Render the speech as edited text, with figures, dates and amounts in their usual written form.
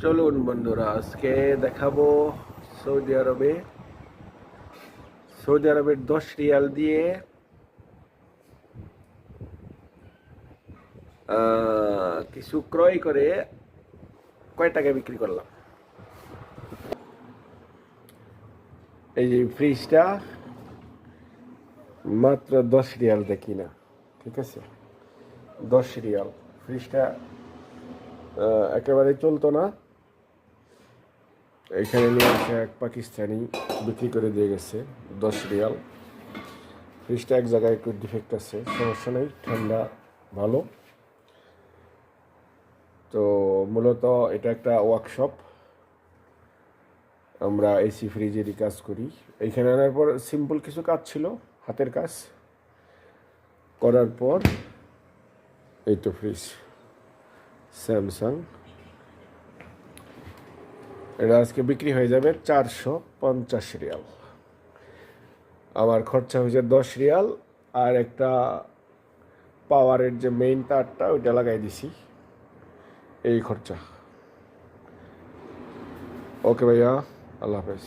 চলুন বন্ধুরা, আজকে দেখাবো সৌদি আরবের 10 রিয়াল দিয়ে কিছু ক্রয় করে কয় টাকা বিক্রি করলাম। এই যে ফ্রিজটা মাত্র 10 রিয়াল দিয়ে কিনা, ঠিক আছে? 10 রিয়াল ফ্রিজটা একেবারে চলতো না। এখানে নিয়ে আসে এক পাকিস্তানি, বিক্রি করে দিয়ে গেছে 10 রিয়াল। ফ্রিজটা এক জায়গায় একটু ডিফেক্ট আছে, সমস্যা নেই, ঠান্ডা ভালো। তো মূলত এটা একটা ওয়ার্কশপ, আমরা এসি ফ্রিজেরই কাজ করি। এইখানে আনার পর সিম্পল কিছু কাজ ছিল, হাতের কাজ করার পর এই তো ফ্রিজ স্যামসাং। এটা আজকে বিক্রি হয়ে যাবে 450 রিয়াল। আমার খরচা হয়েছে 10 রিয়াল, আর একটা পাওয়ারের যে মেইন তারটা ওইটা লাগাই দিছি, এই খরচা। ওকে ভাইয়া, আল্লাহ হাফেজ।